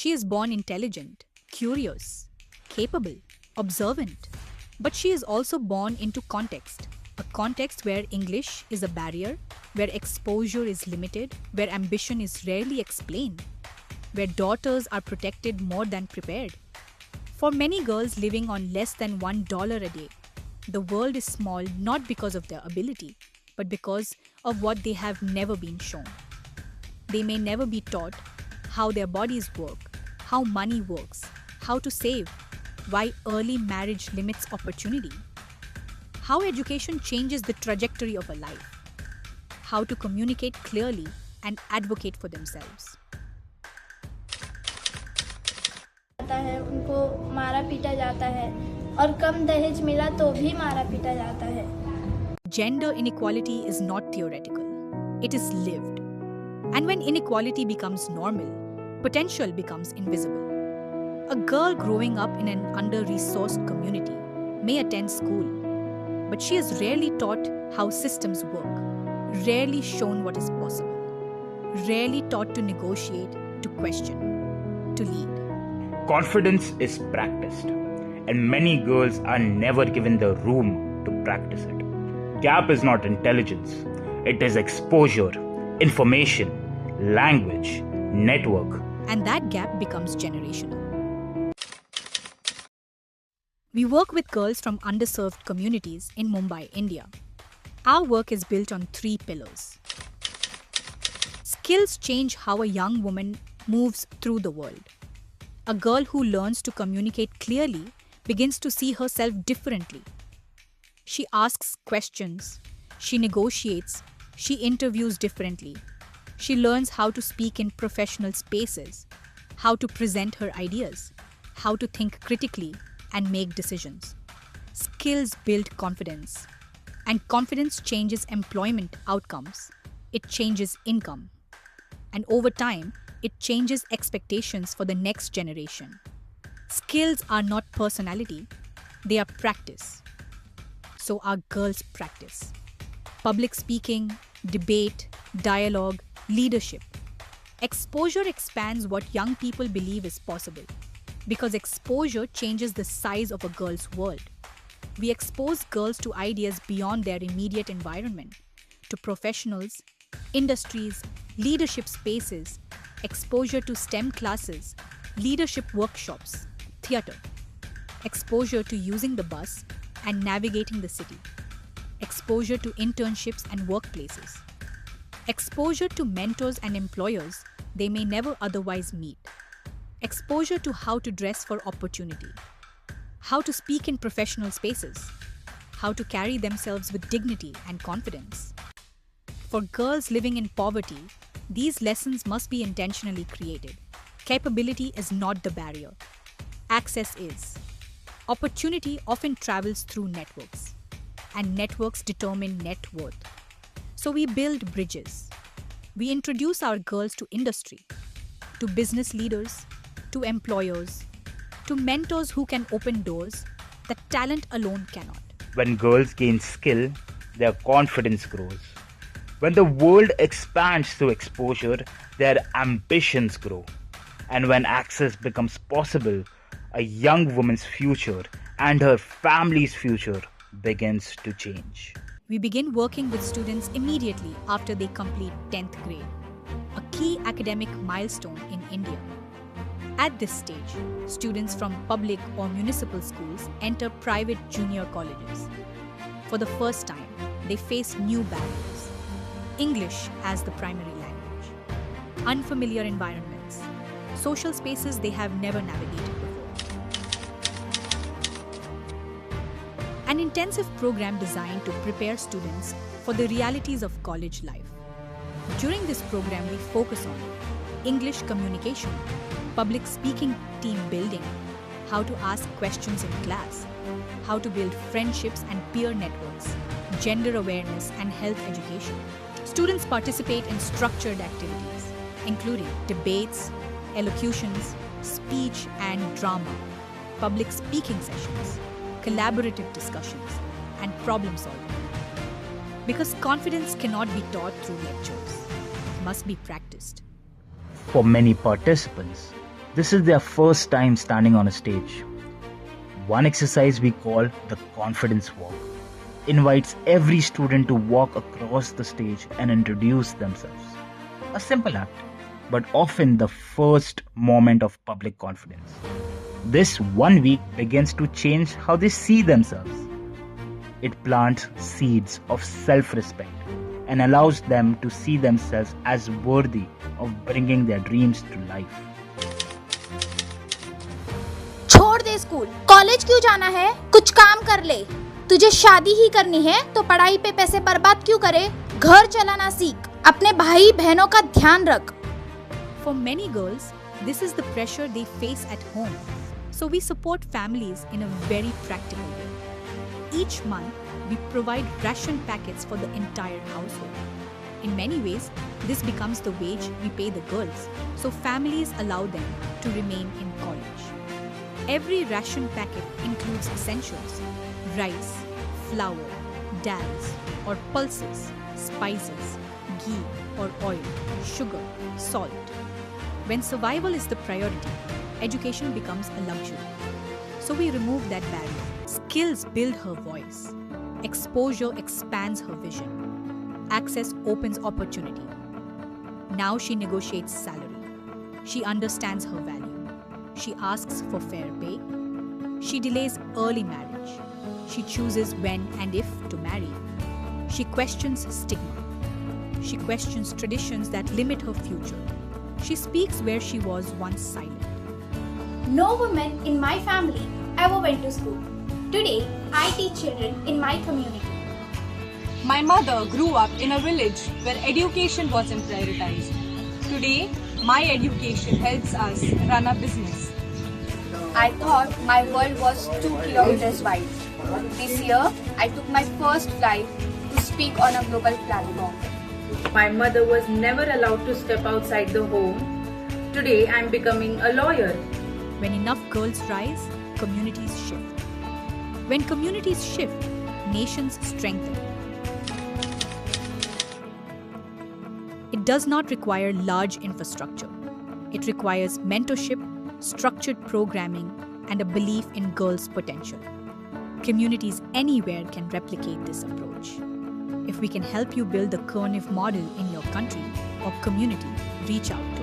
She is born intelligent, curious, capable, observant. But she is also born into context. A context where English is a barrier, where exposure is limited, where ambition is rarely explained, where daughters are protected more than prepared. For many girls living on less than $1 a day, the world is small not because of their ability, but because of what they have never been shown. They may never be taught how their bodies work, how money works, how to save, why early marriage limits opportunity, how education changes the trajectory of a life, how to communicate clearly and advocate for themselves. है उनको मारा पीटा जाता है और कम दहेज मिला तो भी मारा पीटा जाता है. Gender inequality is not theoretical, it is lived. And when inequality becomes normal, potential becomes invisible. A girl growing up in an under-resourced community may attend school, but she is rarely taught how systems work, rarely shown what is possible, rarely taught to negotiate, to question, to lead. Confidence is practiced, and many girls are never given the room to practice it. Gap is not intelligence, it is exposure, information, language, network. And that gap becomes generational. We work with girls from underserved communities in Mumbai, India. Our work is built on 3 pillars. Skills change how a young woman moves through the world. A girl who learns to communicate clearly begins to see herself differently. She asks questions, she negotiates, she interviews differently. She learns how to speak in professional spaces, how to present her ideas, how to think critically and make decisions. Skills build confidence, and confidence changes employment outcomes. It changes income. And over time, it changes expectations for the next generation. Skills are not personality, they are practice. So our girls practice. Public speaking, debate, dialogue, leadership. Exposure expands what young people believe is possible, because exposure changes the size of a girl's world. We expose girls to ideas beyond their immediate environment, to professionals, industries, leadership spaces, exposure to STEM classes, leadership workshops, theatre, exposure to using the bus and navigating the city, exposure to internships and workplaces, exposure to mentors and employers they may never otherwise meet, exposure to how to dress for opportunity, how to speak in professional spaces, how to carry themselves with dignity and confidence. For girls living in poverty, these lessons must be intentionally created. Capability is not the barrier. Access is. Opportunity often travels through networks, and networks determine net worth. So we build bridges. We introduce our girls to industry, to business leaders, to employers, to mentors who can open doors that talent alone cannot. When girls gain skill, their confidence grows. When the world expands through exposure, their ambitions grow. And when access becomes possible, a young woman's future and her family's future begins to change. We begin working with students immediately after they complete 10th grade, a key academic milestone in India. At this stage, students from public or municipal schools enter private junior colleges. For the first time, they face new barriers. English as the primary language, unfamiliar environments, social spaces they have never navigated before. An intensive program designed to prepare students for the realities of college life. During this program, we focus on English communication, public speaking, team building, how to ask questions in class, how to build friendships and peer networks, gender awareness and health education. Students participate in structured activities, including debates, elocutions, speech and drama, public speaking sessions, collaborative discussions, and problem solving. Because confidence cannot be taught through lectures, it must be practiced. For many participants, This is their first time standing on a stage. One exercise we call the confidence walk invites every student to walk across the stage and introduce themselves. A simple act, but often the first moment of public confidence. This 1 week begins to change how they see themselves. It plants seeds of self-respect and allows them to see themselves as worthy of bringing their dreams to life. छोड़ दे school, college क्यों जाना है? कुछ काम कर ले। तुझे शादी ही करनी है तो पढ़ाई पे पैसे बर्बाद क्यों करे? घर चलाना सीख, अपने भाई बहनों का ध्यान रख। For many girls, this is the pressure they face at home. So we support families in a very practical way. Each month, we provide ration packets for the entire household. In many ways, this becomes the wage we pay the girls, so families allow them to remain in college. Every ration packet includes essentials: rice, flour, dals or pulses, spices, ghee or oil, sugar, salt. When survival is the priority, education becomes a luxury. So we remove that barrier. Skills build her voice. Exposure expands her vision. Access opens opportunity. Now she negotiates salary. She understands her value. She asks for fair pay. She delays early marriage. She chooses when and if to marry. She questions stigma. She questions traditions that limit her future. She speaks where she was once silent. No woman in my family ever went to school. Today, I teach children in my community. My mother grew up in a village where education wasn't prioritized. Today, my education helps us run a business. I thought my world was 2 kilometers wide. This year, I took my first flight to speak on a global platform. My mother was never allowed to step outside the home. Today, I am becoming a lawyer. When enough girls rise, communities shift. When communities shift, nations strengthen. It does not require large infrastructure. It requires mentorship, structured programming, and a belief in girls' potential. Communities anywhere can replicate this approach. If we can help you build the KurNiv model in your country or community, reach out.